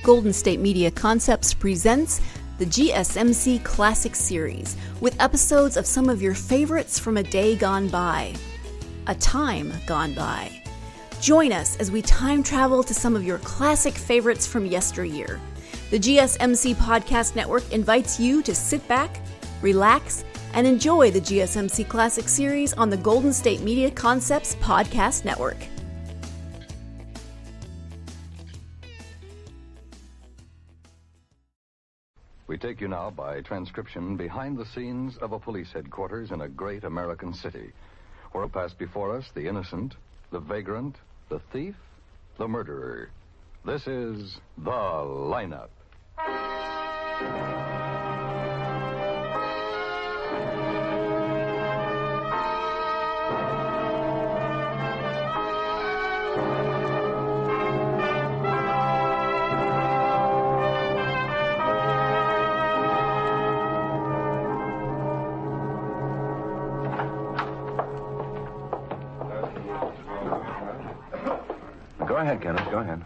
Golden State Media Concepts presents the GSMC Classics series, with episodes of some of your favorites from a day gone by, a time gone by. Join us as we time travel to some of your classic favorites from yesteryear. The GSMC Podcast Network invites you to sit back, relax, and enjoy the GSMC Classics series on the Golden State Media Concepts Podcast Network. We take you now by transcription behind the scenes of a police headquarters in a great American city, where pass before us the innocent, the vagrant, the thief, the murderer. This is The Lineup. Go ahead, Kenneth. Go ahead.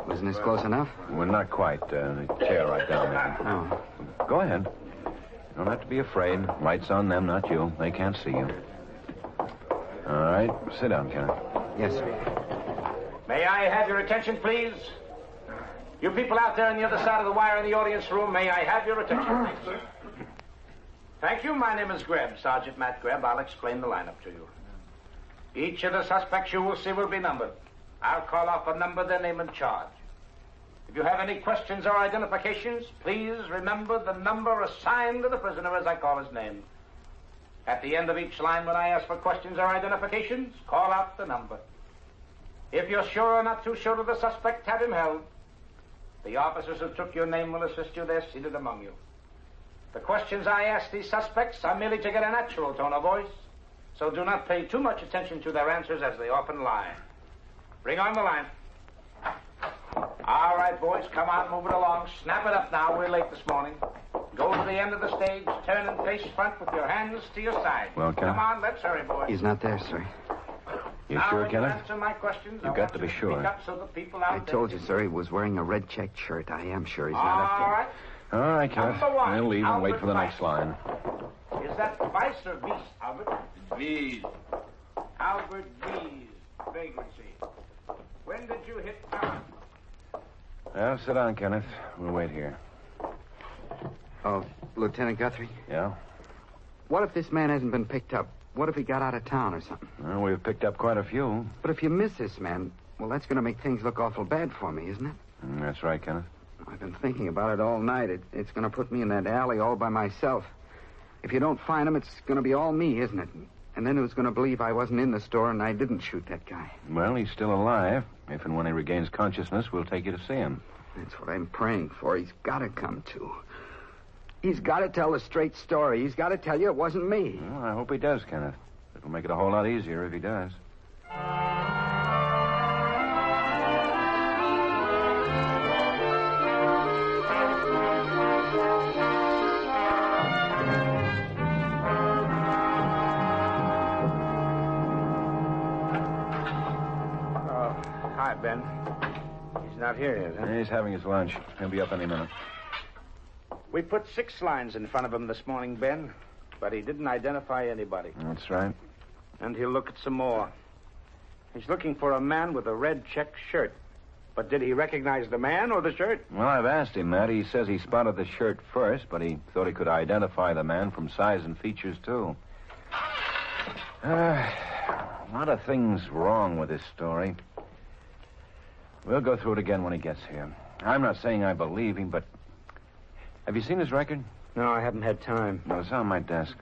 Wasn't this close enough? Well, not quite. The chair right down there. Oh. Go ahead. You don't have to be afraid. Light's on them, not you. They can't see you. All right. Sit down, Kenneth. Yes, sir. May I have your attention, please? You people out there on the other side of the wire in the audience room, may I have your attention, please? Thank you. My name is Grebb, Sergeant Matt Grebb. I'll explain the lineup to you. Each of the suspects you will see will be numbered. I'll call off a number, their name, and charge. If you have any questions or identifications, please remember the number assigned to the prisoner as I call his name. At the end of each line, when I ask for questions or identifications, call out the number. If you're sure or not too sure of the suspect, have him held. The officers who took your name will assist you. They're seated among you. The questions I ask these suspects are merely to get a natural tone of voice, so do not pay too much attention to their answers, as they often lie. Bring on the line. All right, boys, come on, move it along. Snap it up now. We're late this morning. Go to the end of the stage, turn and face front with your hands to your side. Well, Kenneth? Come on, let's hurry, boys. He's not there, sir. You now, sure, when Kenneth? you answer my questions, You've got to be sure. So the people out I there told you, sir, he was wearing a red checked shirt. I am sure he's not All up there. right. All right, Kenneth. Number one, I'll leave and wait Albert for the Weiss. next line. Is that Vice or Beast, Albert? Please. Albert B's vagrancy. When did you hit town? Well, sit down, Kenneth. We'll wait here. Oh, Lieutenant Guthrie, Yeah? what if this man hasn't been picked up? What if he got out of town or something? Well, we've picked up quite a few. But if you miss this man, well, that's going to make things look awful bad for me, isn't it? That's right, Kenneth. I've been thinking about it all night. It's going to put me in that alley all by myself. If you don't find him, it's going to be all me, isn't it? And then who's going to believe I wasn't in the store and I didn't shoot that guy? Well, he's still alive. If and when he regains consciousness, we'll take you to see him. That's what I'm praying for. He's got to come to. He's got to tell the straight story. He's got to tell you it wasn't me. Well, I hope he does, Kenneth. It'll make it a whole lot easier if he does. Hi, Ben. He's not here yet, huh? He's having his lunch. He'll be up any minute. We put 6 lines in front of him this morning, Ben, but he didn't identify anybody. That's right. And he'll look at some more. He's looking for a man with a red checked shirt. But did he recognize the man or the shirt? Well, I've asked him that. He says he spotted the shirt first, but he thought he could identify the man from size and features, too. A lot of things wrong with this story. We'll go through it again when he gets here. I'm not saying I believe him, but... Have you seen his record? No, I haven't had time. No, it's on my desk.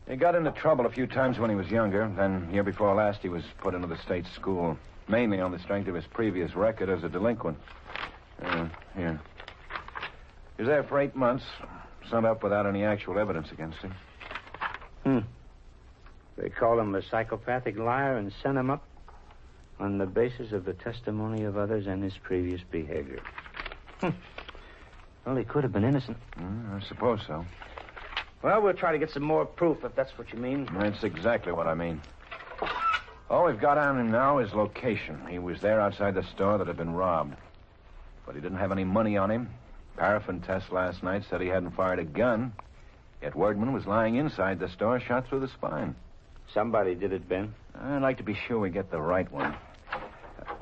He got into trouble a few times when he was younger. Then, year before last, he was put into the state school, mainly on the strength of his previous record as a delinquent. Here. He was there for 8 months, sent up without any actual evidence against him. They call him a psychopathic liar and sent him up on the basis of the testimony of others and his previous behavior. Well, he could have been innocent. I suppose so. Well, we'll try to get some more proof, if that's what you mean. That's exactly what I mean. All we've got on him now is location. He was there outside the store that had been robbed. but he didn't have any money on him. Paraffin test last night said he hadn't fired a gun. Yet Wordman was lying inside the store, shot through the spine. Somebody did it, Ben. I'd like to be sure we get the right one.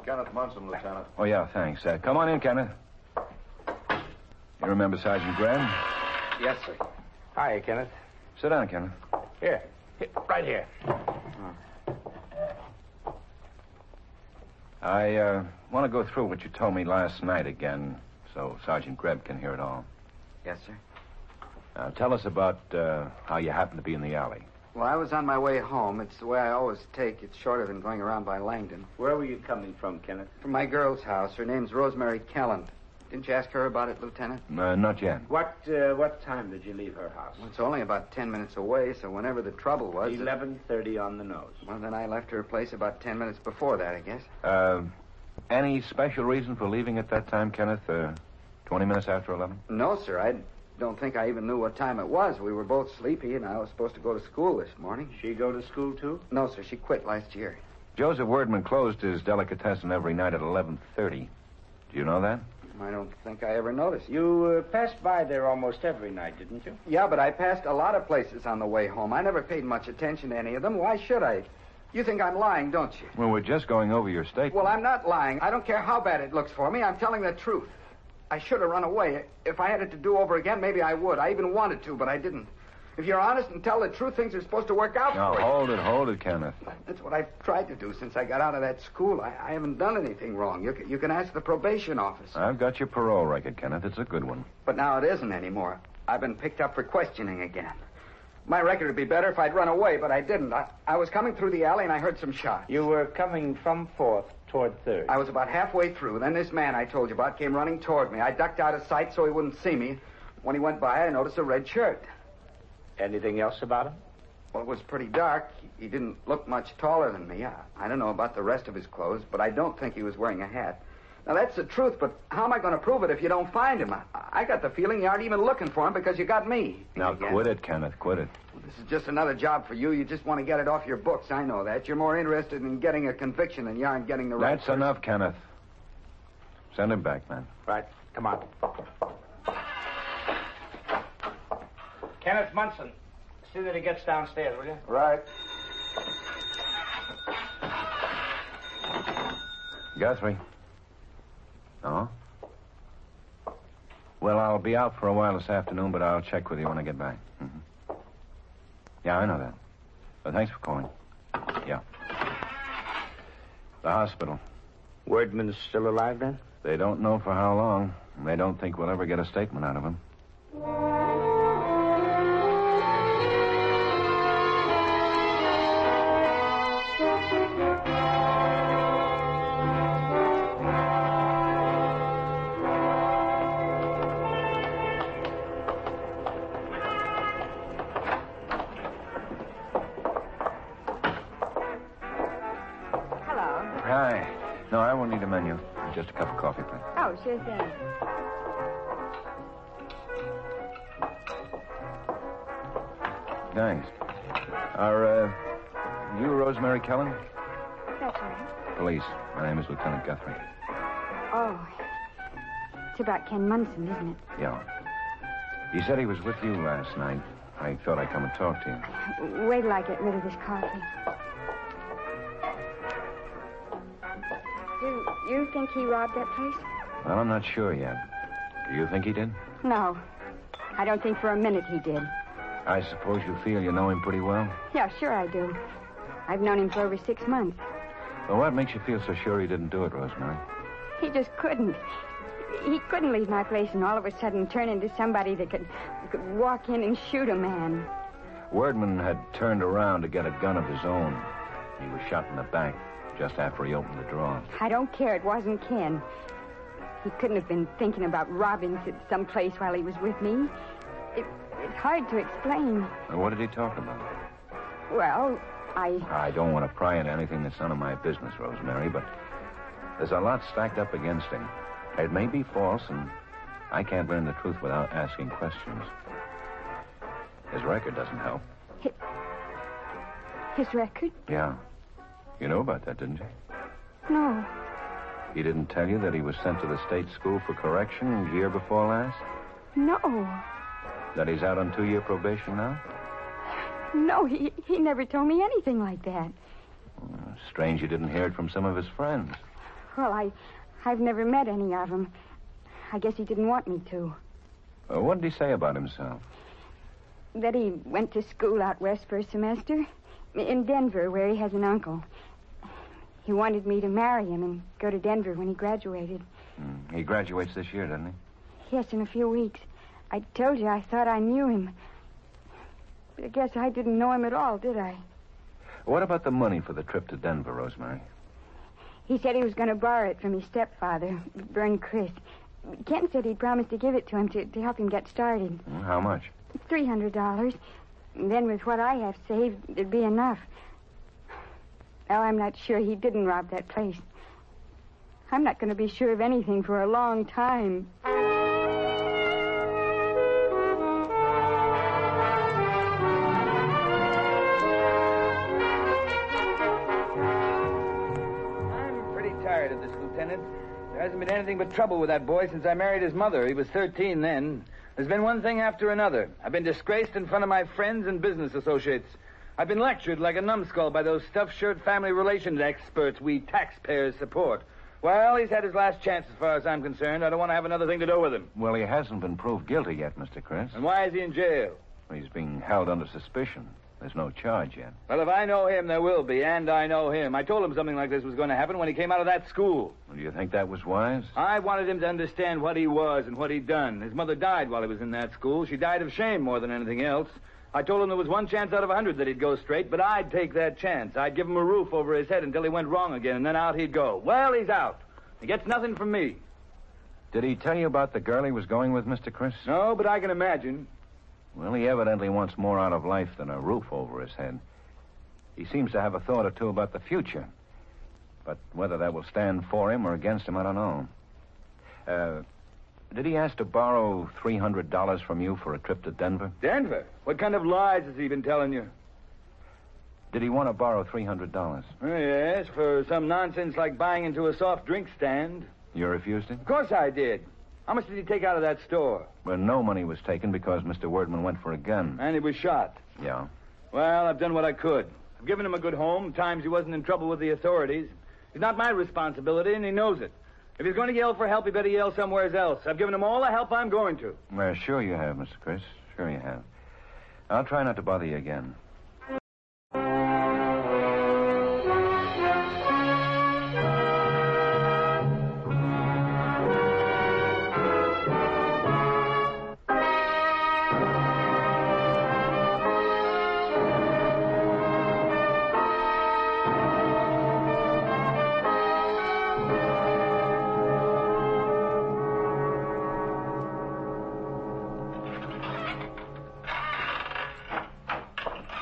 Kenneth Munson, Lieutenant. Oh, yeah, thanks. Come on in, Kenneth. You remember Sergeant Grebb? Yes, sir. Hi, Kenneth. Sit down, Kenneth. Here, right here. I want to go through what you told me last night again, so Sergeant Grebb can hear it all. Yes, sir. Now, tell us about how you happened to be in the alley. Well, I was on my way home. It's the way I always take. It's shorter than going around by Langdon. Where were you coming from, Kenneth? From my girl's house. Her name's Rosemary Kelland. Didn't you ask her about it, Lieutenant? Not yet. What time did you leave her house? Well, it's only about 10 minutes away, so whenever the trouble was... 11:30 on the nose. Well, then I left her place about 10 minutes before that, I guess. Any special reason for leaving at that time, Kenneth? 20 minutes after 11? No, sir. I don't think I even knew what time it was. We were both sleepy, and I was supposed to go to school this morning. She go to school, too? No, sir. She quit last year. Joseph Wordman closed his delicatessen every night at 11:30. Do you know that? I don't think I ever noticed. You passed by there almost every night, didn't you? Yeah, but I passed a lot of places on the way home. I never paid much attention to any of them. Why should I? You think I'm lying, don't you? Well, we're just going over your statement. Well, I'm not lying. I don't care how bad it looks for me. I'm telling the truth. I should have run away. If I had it to do over again, maybe I would. I even wanted to, but I didn't. If you're honest and tell the truth, things are supposed to work out Now, for you. hold it, Kenneth. That's what I've tried to do since I got out of that school. I haven't done anything wrong. You can ask the probation office. I've got your parole record, Kenneth. It's a good one. But now it isn't anymore. I've been picked up for questioning again. My record would be better if I'd run away, but I didn't. I was coming through the alley and I heard some shots. You were coming from 4th toward 3rd. I was about halfway through. Then this man I told you about came running toward me. I ducked out of sight so he wouldn't see me. When he went by, I noticed a red shirt. Anything else about him? Well, it was pretty dark. He didn't look much taller than me. I don't know about the rest of his clothes, but I don't think he was wearing a hat. Now, that's the truth, but how am I going to prove it if you don't find him? I got the feeling you aren't even looking for him because you got me. Now, quit it, Kenneth. Quit it. Well, this is just another job for you. You just want to get it off your books. I know that. You're more interested in getting a conviction than you are in getting the right That's person. enough, Kenneth. Send him back, man. Right. Come on. Kenneth Munson. See that he gets downstairs, will you? Right. Guthrie. Oh? Well, I'll be out for a while this afternoon, but I'll check with you when I get back. Mm-hmm. Yeah, I know that. But thanks for calling. Yeah. The hospital. Wordman's still alive, then? They don't know for how long. And they don't think we'll ever get a statement out of him. Hi. No, I won't need a menu. Just a cup of coffee, please. Oh, sure thing. Thanks. Are, you Rosemary Kelland? That's right. Police. My name is Lieutenant Guthrie. Oh, it's about Ken Munson, isn't it? Yeah. He said he was with you last night. I thought I'd come and talk to you. Wait till I get rid of this coffee. Do you think he robbed that place? Well, I'm not sure yet. Do you think he did? No. I don't think for a minute he did. I suppose you feel you know him pretty well? Yeah, sure I do. I've known him for over 6 months. Well, what makes you feel so sure he didn't do it, Rosemary? He just couldn't. He couldn't leave my place and all of a sudden turn into somebody that could walk in and shoot a man. Wordman had turned around to get a gun of his own. He was shot in the back just after he opened the drawer. I don't care. It wasn't Ken. He couldn't have been thinking about robbing someplace while he was with me. It's hard to explain. Well, what did he talk about? Well, I don't want to pry into anything that's none of my business, Rosemary, but there's a lot stacked up against him. It may be false, and I can't learn the truth without asking questions. His record doesn't help. His record? Yeah. You know about that, didn't you? No. He didn't tell you that he was sent to the state school for correction year before last? No. That he's out on 2-year probation now? No, he never told me anything like that. Strange you didn't hear it from some of his friends. Well, I've never met any of them. I guess he didn't want me to. What did he say about himself? That he went to school out west for a semester. In Denver, where he has an uncle. He wanted me to marry him and go to Denver when he graduated. He graduates this year, doesn't he? Yes, in a few weeks. I told you I thought I knew him. But I guess I didn't know him at all, did I? What about the money for the trip to Denver, Rosemary? He said he was going to borrow it from his stepfather, Vern Chris. Ken said he'd promised to give it to him to help him get started. How much? $300. And then with what I have saved, it'd be enough. Well, I'm not sure he didn't rob that place. I'm not going to be sure of anything for a long time. I'm pretty tired of this, Lieutenant. There hasn't been anything but trouble with that boy since I married his mother. He was 13 then. There's been one thing after another. I've been disgraced in front of my friends and business associates. I've been lectured like a numbskull by those stuffed-shirt family relations experts we taxpayers support. Well, he's had his last chance as far as I'm concerned. I don't want to have another thing to do with him. Well, he hasn't been proved guilty yet, Mr. Chris. And why is he in jail? He's being held under suspicion. There's no charge yet. Well, if I know him, there will be, and I know him. I told him something like this was going to happen when he came out of that school. Do you think that was wise? I wanted him to understand what he was and what he'd done. His mother died while he was in that school. She died of shame more than anything else. I told him there was one chance out of 100 that he'd go straight, but I'd take that chance. I'd give him a roof over his head until he went wrong again, and then out he'd go. Well, he's out. He gets nothing from me. Did he tell you about the girl he was going with, Mr. Chris? No, but I can imagine. Well, he evidently wants more out of life than a roof over his head. He seems to have a thought or two about the future. But whether that will stand for him or against him, I don't know. Did he ask to borrow $300 from you for a trip to Denver? Denver? What kind of lies has he been telling you? Did he want to borrow $300? Yes, for some nonsense like buying into a soft drink stand. You refused him? Of course I did. How much did he take out of that store? Well, no money was taken because Mr. Wordman went for a gun. And he was shot. Yeah. Well, I've done what I could. I've given him a good home. Times he wasn't in trouble with the authorities. It's not my responsibility, and he knows it. If he's going to yell for help, he better yell somewhere else. I've given him all the help I'm going to. Well, sure you have, Mr. Chris. Sure you have. I'll try not to bother you again.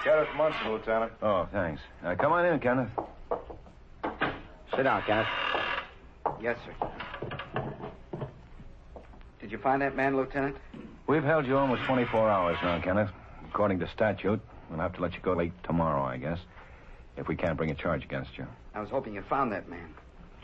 Kenneth Munson, Lieutenant. Oh, thanks. Come on in, Kenneth. Sit down, Kenneth. Yes, sir. Did you find that man, Lieutenant? We've held you almost 24 hours now, Kenneth. According to statute, we'll have to let you go late tomorrow, I guess, if we can't bring a charge against you. I was hoping you found that man.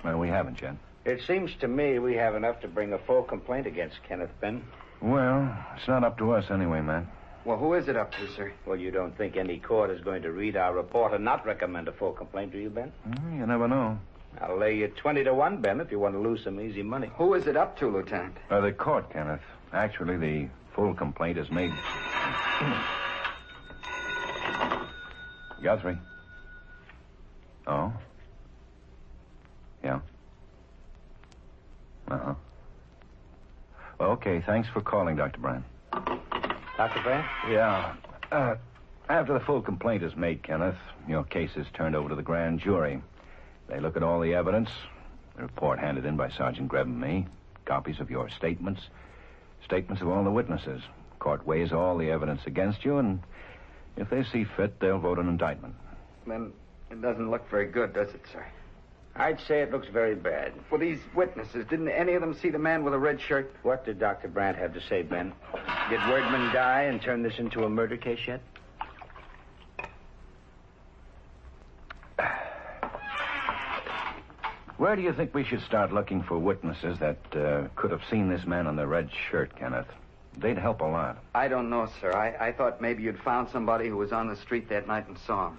Well, we haven't yet. It seems to me we have enough to bring a full complaint against Kenneth, Ben. Well, it's not up to us anyway, Matt. Well, who is it up to, sir? Well, you don't think any court is going to read our report and not recommend a full complaint, do you, Ben? You never know. I'll lay you 20 to 1, Ben, if you want to lose some easy money. Who is it up to, Lieutenant? The court, Kenneth. Actually, the full complaint is made... Guthrie. Oh? Yeah. Uh-huh. Well, okay, thanks for calling, Dr. Brand. Dr. Brand? Yeah. After the full complaint is made, Kenneth, your case is turned over to the grand jury. They look at all the evidence, the report handed in by Sergeant Grebb and me, copies of your statements, statements of all the witnesses. Court weighs all the evidence against you, and if they see fit, they'll vote an indictment. Then it doesn't look very good, does it, sir? I'd say it looks very bad. Well, these witnesses, didn't any of them see the man with a red shirt? What did Dr. Brandt have to say, Ben? Did Wordman die and turn this into a murder case yet? Where do you think we should start looking for witnesses that could have seen this man in the red shirt, Kenneth? They'd help a lot. I don't know, sir. I thought maybe you'd found somebody who was on the street that night and saw him.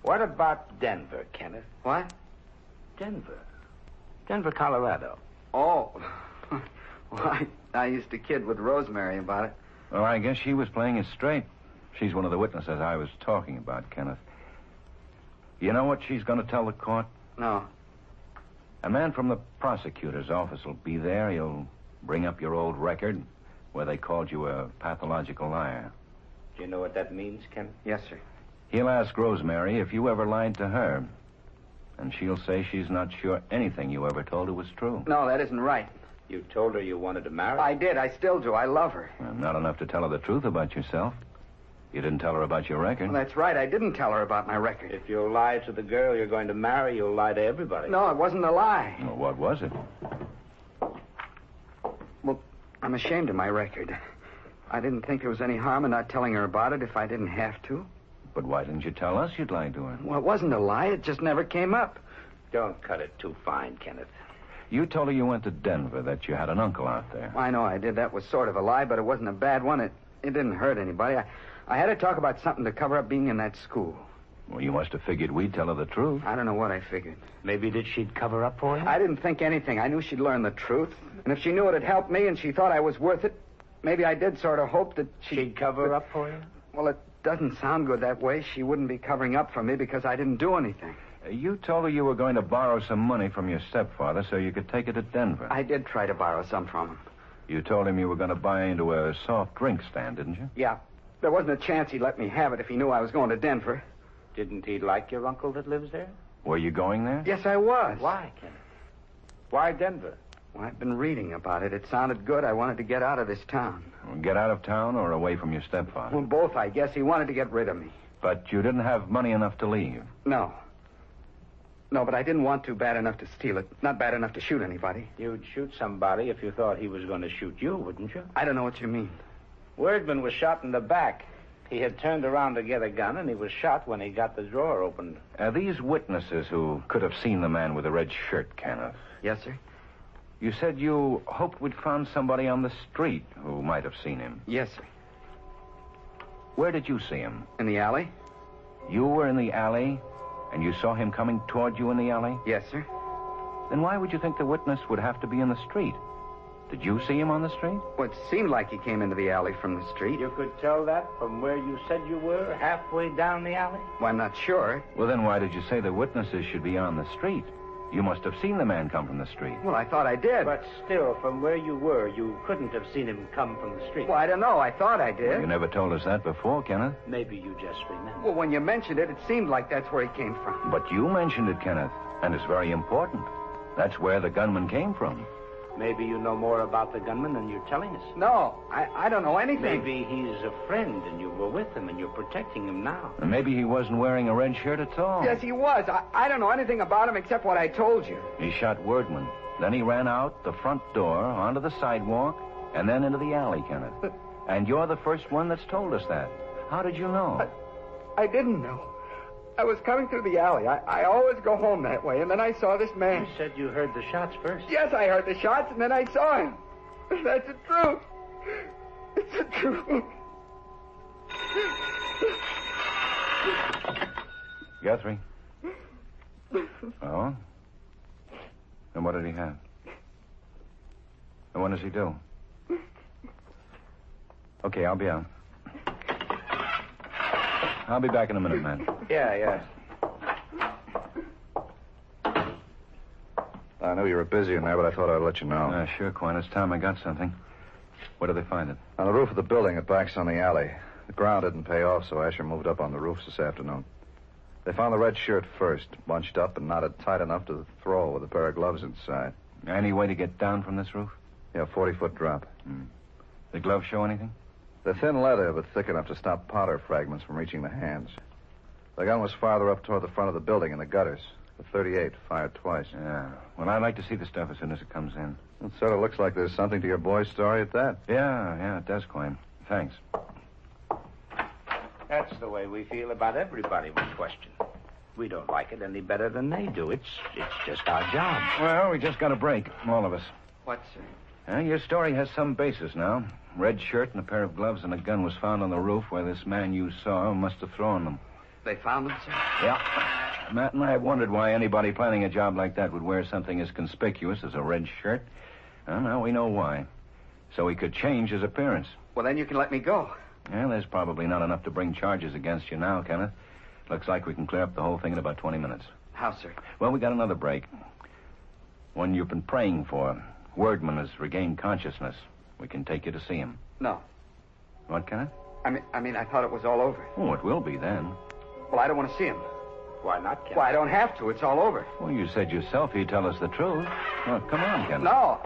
What about Denver, Kenneth? What? Denver, Colorado. Oh. Well, I used to kid with Rosemary about it. Well, I guess she was playing it straight. She's one of the witnesses I was talking about, Kenneth. You know what she's going to tell the court? No. A man from the prosecutor's office will be there. He'll bring up your old record where they called you a pathological liar. Do you know what that means, Kenneth? Yes, sir. He'll ask Rosemary if you ever lied to her. And she'll say she's not sure anything you ever told her was true. No, that isn't right. You told her you wanted to marry? I did. I still do. I love her. Well, not enough to tell her the truth about yourself. You didn't tell her about your record. Well, that's right. I didn't tell her about my record. If you lie to the girl you're going to marry, you'll lie to everybody. No, it wasn't a lie. Well, what was it? Well, I'm ashamed of my record. I didn't think there was any harm in not telling her about it if I didn't have to. But why didn't you tell us you'd lied to her? Well, it wasn't a lie. It just never came up. Don't cut it too fine, Kenneth. You told her you went to Denver, that you had an uncle out there. I know I did. That was sort of a lie, but it wasn't a bad one. It didn't hurt anybody. I had to talk about something to cover up being in that school. Well, you must have figured we'd tell her the truth. I don't know what I figured. Maybe that she'd cover up for you? I didn't think anything. I knew she'd learn the truth. And if she knew it'd help me and she thought I was worth it, maybe I did sort of hope that she'd cover up for you? Well, it doesn't sound good that way. She wouldn't be covering up for me because I didn't do anything. You told her you were going to borrow some money from your stepfather so you could take it to Denver. I did try to borrow some from him. You told him you were going to buy into a soft drink stand, didn't you? Yeah. There wasn't a chance he'd let me have it if he knew I was going to Denver. Didn't he like your uncle that lives there? Were you going there? Yes, I was. Why, Kenneth? Why Denver? Well, I've been reading about it. It sounded good. I wanted to get out of this town. Get out of town or away from your stepfather? Well, both, I guess. He wanted to get rid of me. But you didn't have money enough to leave? No. No, but I didn't want to bad enough to steal it. Not bad enough to shoot anybody. You'd shoot somebody if you thought he was going to shoot you, wouldn't you? I don't know what you mean. Wordman was shot in the back. He had turned around to get a gun, and he was shot when he got the drawer opened. Are these witnesses who could have seen the man with the red shirt, Kenneth? Yes, sir. You said you hoped we'd found somebody on the street who might have seen him. Yes, sir. Where did you see him? In the alley? You were in the alley, and you saw him coming toward you in the alley? Yes, sir. Then why would you think the witness would have to be in the street? Did you see him on the street? Well, it seemed like he came into the alley from the street. You could tell that from where you said you were, halfway down the alley? Well, I'm not sure. Well, then why did you say the witnesses should be on the street? You must have seen the man come from the street. Well, I thought I did. But still, from where you were, you couldn't have seen him come from the street. Well, I don't know. I thought I did. Well, you never told us that before, Kenneth. Maybe you just remember. Well, when you mentioned it, it seemed like that's where he came from. But you mentioned it, Kenneth, and it's very important. That's where the gunman came from. Maybe you know more about the gunman than you're telling us. No, I don't know anything. Maybe he's a friend and you were with him and you're protecting him now. And maybe he wasn't wearing a red shirt at all. Yes, he was. I don't know anything about him except what I told you. He shot Wordman. Then he ran out the front door, onto the sidewalk, and then into the alley, Kenneth. And you're the first one that's told us that. How did you know? I didn't know. I was coming through the alley. I always go home that way, and then I saw this man. You said you heard the shots first. Yes, I heard the shots, and then I saw him. That's the truth. It's the truth. Guthrie? Oh? And what did he have? And what does he do? Okay, I'll be out. I'll be back in a minute, man. Yeah. I know you were busy in there, but I thought I'd let you know. Sure, Quinn. It's time I got something. Where did they find it? On the roof of the building that backs on the alley. The ground didn't pay off, so Asher moved up on the roofs this afternoon. They found the red shirt first, bunched up and knotted tight enough to throw with a pair of gloves inside. Any way to get down from this roof? Yeah, 40-foot drop. The gloves show anything? They're thin leather, but thick enough to stop powder fragments from reaching the hands. The gun was farther up toward the front of the building in the gutters. The .38 fired twice. Yeah. Well, I'd like to see the stuff as soon as it comes in. It sort of looks like there's something to your boy's story at that. Yeah, it does, Quinn. Thanks. That's the way we feel about everybody we question. We don't like it any better than they do. It's just our job. Well, we just got a break, all of us. What, sir? Your story has some basis now. Red shirt and a pair of gloves and a gun was found on the roof where this man you saw must have thrown them. They found them, sir? Yeah. Matt and I have wondered why anybody planning a job like that would wear something as conspicuous as a red shirt. Well, now we know why. So he could change his appearance. Well, then you can let me go. Yeah, there's probably not enough to bring charges against you now, Kenneth. Looks like we can clear up the whole thing in about 20 minutes. How, sir? Well, we got another break. One you've been praying for. Wordman has regained consciousness. We can take you to see him. No. What, Kenneth? I mean, I thought it was all over. Oh, it will be then. Well, I don't want to see him. Why not, Kenneth? Well, I don't have to. It's all over. Well, you said yourself he'd tell us the truth. Well, come on, Kenneth. No.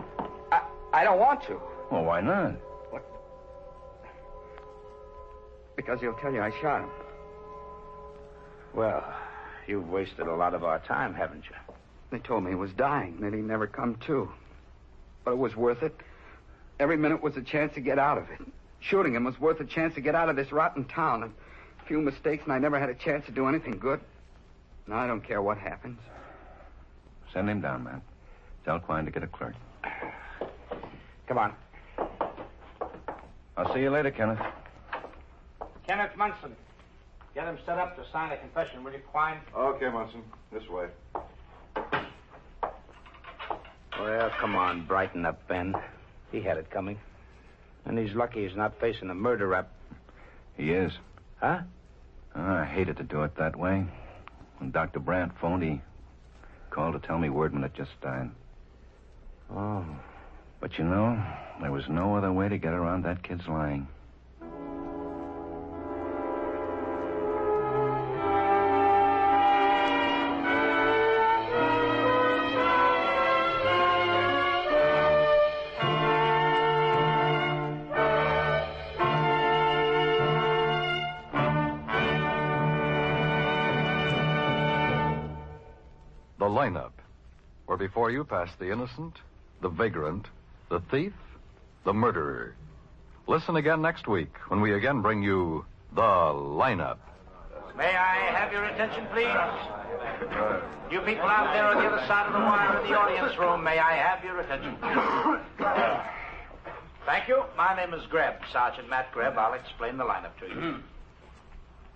I don't want to. Well, why not? What? Because he'll tell you I shot him. Well, you've wasted a lot of our time, haven't you? They told me he was dying, that he'd never come to. But it was worth it. Every minute was a chance to get out of it. Shooting him was worth a chance to get out of this rotten town. A few mistakes, and I never had a chance to do anything good. Now I don't care what happens. Send him down, Matt. Tell Quine to get a clerk. Come on. I'll see you later, Kenneth. Kenneth Munson. Get him set up to sign a confession, will you, Quine? Okay, Munson. This way. Well, come on, brighten up, Ben. He had it coming. And he's lucky he's not facing a murder rap. He is. Huh? I hated to do it that way. When Dr. Brandt phoned, he called to tell me Wordman had just died. Oh. But you know, there was no other way to get around that kid's lying. The lineup, where before you pass the innocent, the vagrant, the thief, the murderer. Listen again next week when we again bring you the lineup. May I have your attention, please? You people out there on the other side of the wire in the audience room, may I have your attention? Thank you. My name is Grebb, Sergeant Matt Grebb. I'll explain the lineup to you.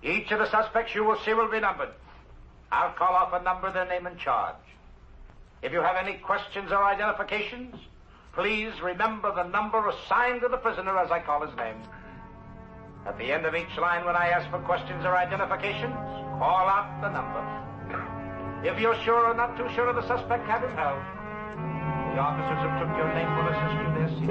Each of the suspects you will see will be numbered. I'll call off a number, their name, and charge. If you have any questions or identifications, please remember the number assigned to the prisoner as I call his name. At the end of each line, when I ask for questions or identifications, call out the number. If you're sure or not too sure of the suspect, have him held. The officers who took your name will assist you there, see?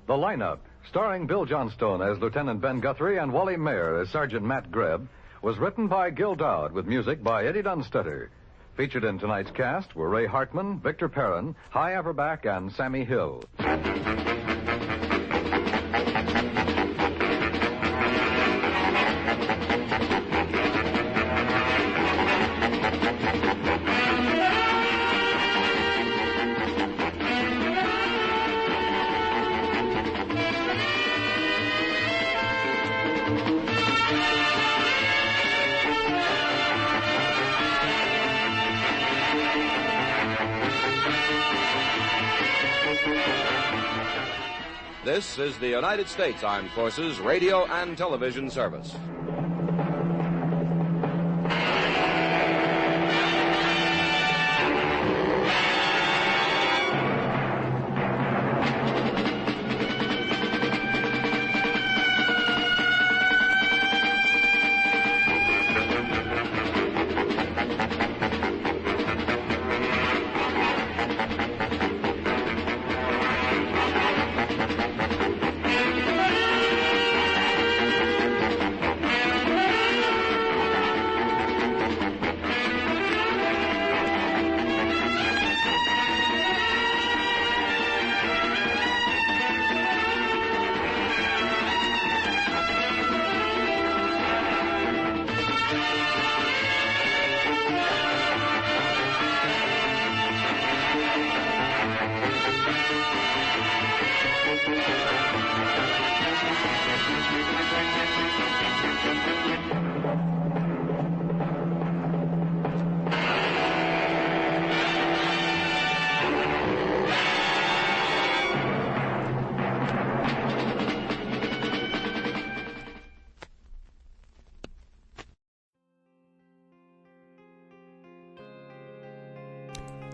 The lineup, starring Bill Johnstone as Lieutenant Ben Guthrie and Wally Maher as Sergeant Matt Grebb, was written by Gil Dowd with music by Eddie Dunstetter. Featured in tonight's cast were Ray Hartman, Victor Perrin, Hy Averback, and Sammy Hill. This is the United States Armed Forces Radio and Television Service.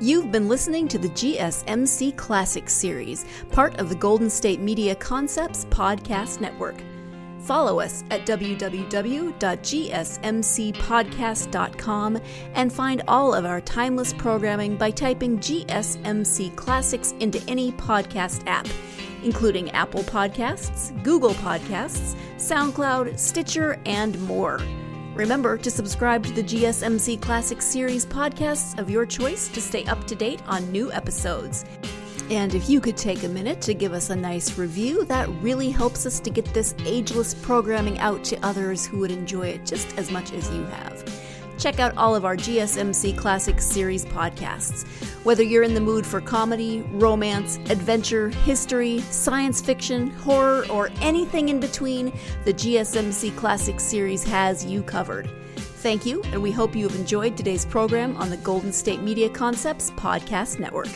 You've been listening to the GSMC Classics series, part of the Golden State Media Concepts Podcast Network. Follow us at www.gsmcpodcast.com and find all of our timeless programming by typing GSMC Classics into any podcast app, including Apple Podcasts, Google Podcasts, SoundCloud, Stitcher, and more. Remember to subscribe to the GSMC Classics series podcasts of your choice to stay up to date on new episodes. And if you could take a minute to give us a nice review, that really helps us to get this ageless programming out to others who would enjoy it just as much as you have. Check out all of our GSMC Classics series podcasts. Whether you're in the mood for comedy, romance, adventure, history, science fiction, horror, or anything in between, the GSMC Classics series has you covered. Thank you, and we hope you have enjoyed today's program on the Golden State Media Concepts Podcast Network.